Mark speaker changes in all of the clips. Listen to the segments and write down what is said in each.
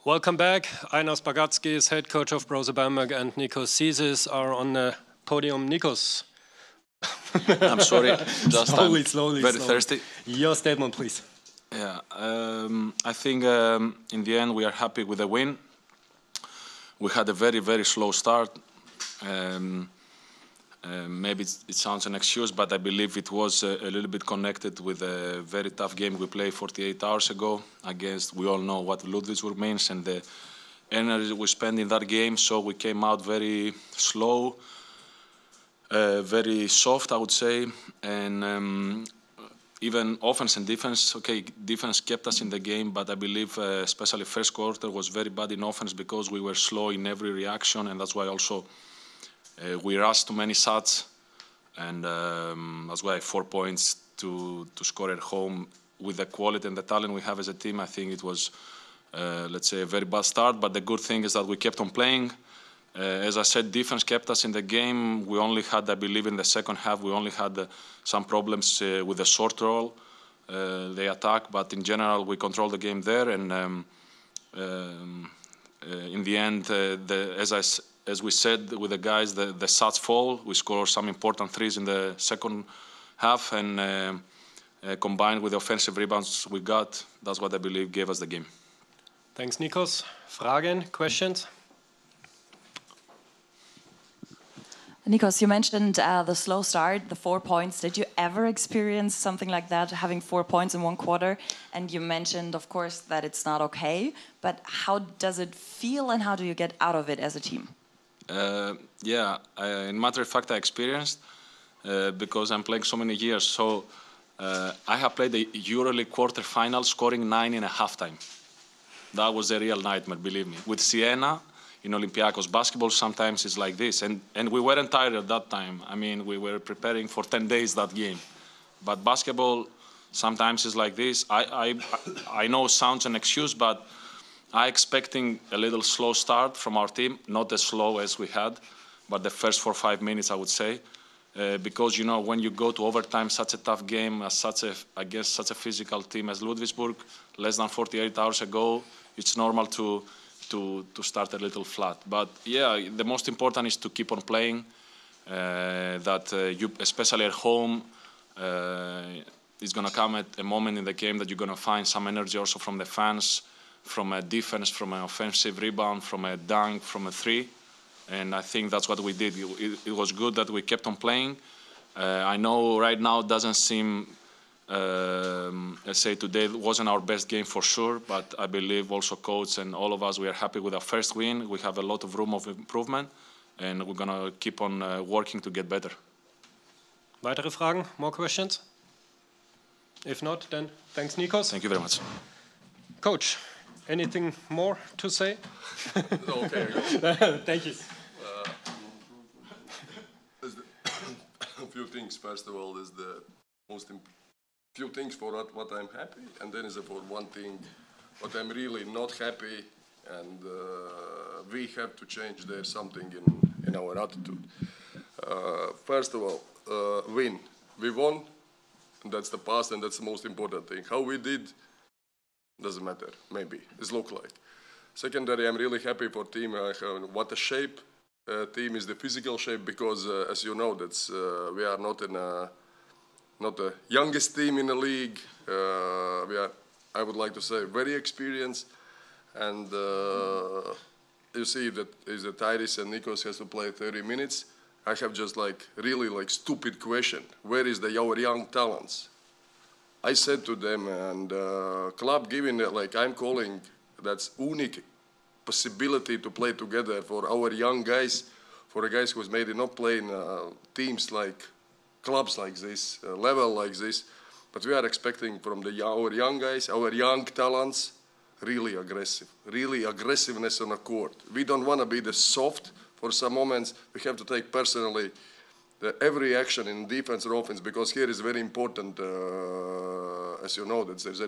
Speaker 1: Welcome back. Ainars Bagatskis, head coach of Brose Bamberg, and Nikos Zisis are on the podium. Nikos.
Speaker 2: I'm sorry, just
Speaker 1: slowly.
Speaker 2: Very thirsty.
Speaker 1: Your statement, please.
Speaker 2: Yeah, I think in the end we are happy with the win. We had a very, very slow start. Maybe it sounds an excuse, but I believe it was a little bit connected with a very tough game we played 48 hours ago against, we all know what Ludwigsburg means and the energy we spent in that game. So we came out very slow, very soft, I would say, and even offense and defense. Okay, defense kept us in the game, but I believe especially first quarter was very bad in offense because we were slow in every reaction, and that's why also we rushed too many shots, and that's why 4 points to score at home with the quality and the talent we have as a team. I think it was, let's say, a very bad start, but the good thing is that we kept on playing. As I said, defense kept us in the game. We only had, I believe, in the second half, we only had some problems with the short roll, the attack, but in general, we controlled the game there. And in the end, as we said with the guys, the shots fall. We scored some important threes in the second half, and combined with the offensive rebounds we got, that's what I believe gave us the game.
Speaker 1: Thanks, Nikos. Fragen, questions?
Speaker 3: Nikos, you mentioned the slow start, the 4 points. Did you ever experience something like that, having 4 points in one quarter? And you mentioned, of course, that it's not okay. But how does it feel and how do you get out of it as a team? In matter of fact, I experienced because I'm playing so many years. So I have played the EuroLeague quarterfinal scoring 9 in a halftime. That was a real nightmare, believe me. With Siena, in Olympiacos, basketball sometimes is like this. And we weren't tired at that time. I mean, we were preparing for 10 days that game. But basketball sometimes is like this. I know it sounds an excuse, but I expecting a little slow start from our team, not as slow as we had, but the first 4 or 5 minutes, I would say. Because, you know, when you go to overtime, such a tough game, against such a physical team as Ludwigsburg, less than 48 hours ago, it's normal to start a little flat. But yeah, the most important is to keep on playing, you, especially at home, it's going to come at a moment in the game that you're going to find some energy also from the fans, from a defense, from an offensive rebound, from a dunk, from a three. And I think that's what we did. It was good that we kept on playing. I know right now it doesn't seem, let's say today it wasn't our best game for sure, but I believe also coach and all of us, we are happy with our first win. We have a lot of room of improvement, and we're going to keep on working to get better.
Speaker 1: Weitere Fragen? More questions? If not, then thanks, Nikos.
Speaker 2: Thank you very much.
Speaker 1: Coach, anything more to say?
Speaker 4: Okay.
Speaker 1: Thank you.
Speaker 4: A few things. First of all, is the most few things for what I'm happy, and then is for one thing what I'm really not happy, and we have to change there something in our attitude. First of all, win. We won. And that's the past, and that's the most important thing. How we did doesn't matter. Maybe it's look like. Secondary, I'm really happy for team. What a shape team is, the physical shape, because as you know, that's we are not the youngest team in the league. We are, I would like to say, very experienced, and you see that is the Tyrese and Nikos has to play 30 minutes. I have just really stupid question. Where is our young talents? I said to them, and club giving it, I'm calling, that's unique possibility to play together for our young guys, for the guys who's maybe not playing teams like clubs like this, level like this. But we are expecting from our young guys, our young talents, really aggressiveness on the court. We don't want to be the soft. For some moments, we have to take personally every action in defense or offense, because here is very important, as you know, that there's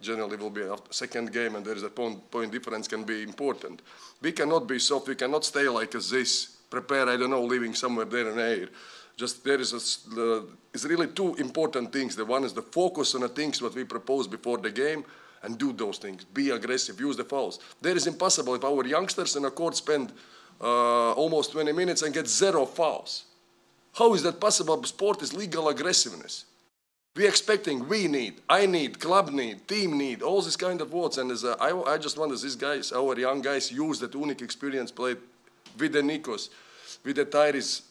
Speaker 4: generally will be a second game, and there is a point difference can be important. We cannot be soft. We cannot stay like this, prepare, I don't know, living somewhere there in the air. Just there is it's really two important things. The one is the focus on the things what we propose before the game, and do those things. Be aggressive, use the fouls. That is impossible if our youngsters in a court spend almost 20 minutes and get 0 fouls. How is that possible? Sport is legal aggressiveness. We're expecting, I need, club need, team need, all these kind of words. And I just wonder, these guys, our young guys, use that unique experience played with the Nikos, with the Tyrese,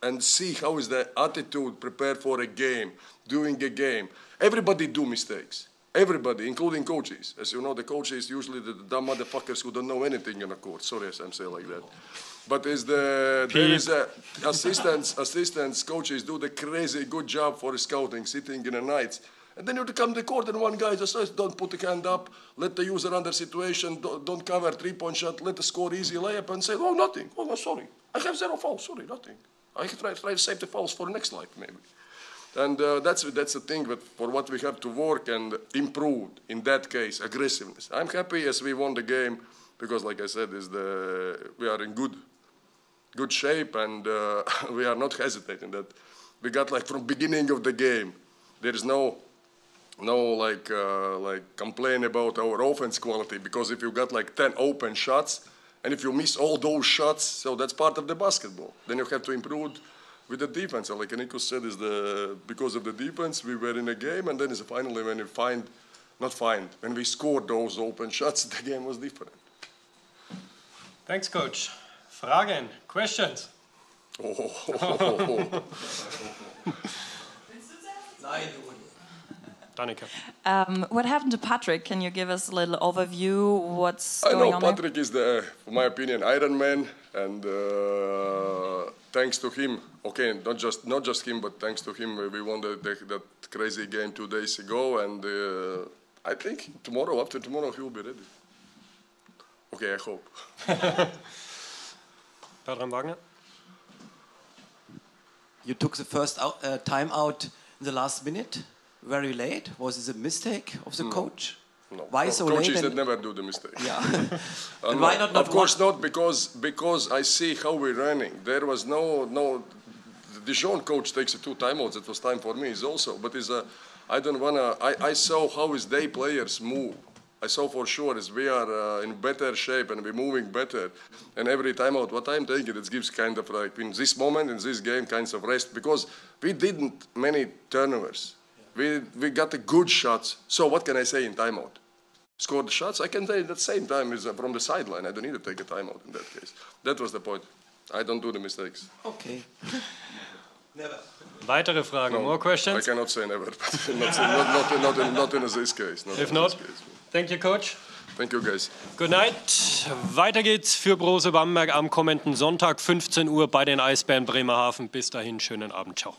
Speaker 4: and see how is the attitude prepared for a game, doing a game. Everybody do mistakes. Everybody, including coaches. As you know, the coaches usually the dumb motherfuckers who don't know anything in a court. Sorry as I'm saying like that. But there is assistants, coaches do the crazy good job for scouting, sitting in the nights. And then you come to the court and one guy just says, don't put the hand up, let the user under situation, don't cover 3-point shot, let the score easy layup and say, oh, nothing. Oh, no, sorry. I have 0 fouls, sorry, nothing. I try to save the fouls for next life, maybe. And that's the thing for what we have to work and improve, in that case, aggressiveness. I'm happy as we won the game because, like I said, we are in good shape and we are not hesitating. That we got like from beginning of the game, there is no like complain about our offense quality, because if you got like 10 open shots and if you miss all those shots, so that's part of the basketball. Then you have to improve with the defense. And like Nikos said, because of the defense, we were in a game, and then finally when when we scored those open shots, the game was different.
Speaker 1: Thanks, Coach. Fragen, questions? Danica.
Speaker 5: What happened to Patrick? Can you give us a little overview? What's going on?
Speaker 4: Patrick is in my opinion, Iron Man, and thanks to him, okay, not just him, but thanks to him, we won that crazy game 2 days ago, and I think after tomorrow, he will be ready. Okay, I hope.
Speaker 1: Bertram Wagner.
Speaker 6: You took the first time out in the last minute, very late. Was it a mistake of the coach?
Speaker 4: No.
Speaker 6: Why so late?
Speaker 4: Coaches that never do the mistake.
Speaker 6: Yeah. And why not?
Speaker 4: Of course not, because I see how we're running. There was no. The Dijon coach takes 2 timeouts. It was time for me. Also, but I don't wanna. I saw how his day players move. I saw for sure is we are in better shape and we're moving better. And every timeout, what I'm taking, it gives kind of like in this moment, in this game, kinds of rest, because we didn't many turnovers. We got the good shots. So what can I say in timeout? Score the shots. I can say at the same time is from the sideline. I don't need to take a timeout in that case. That was the point. I don't do the mistakes.
Speaker 6: Okay. Never.
Speaker 1: Weitere Fragen, more questions?
Speaker 4: I cannot say never, but not in this case.
Speaker 1: If not, thank you, Coach.
Speaker 4: Thank you, guys.
Speaker 1: Good night. Weiter geht's für Brose Bamberg am kommenden Sonntag, 15 Uhr bei den Eisbären Bremerhaven. Bis dahin, schönen Abend. Ciao.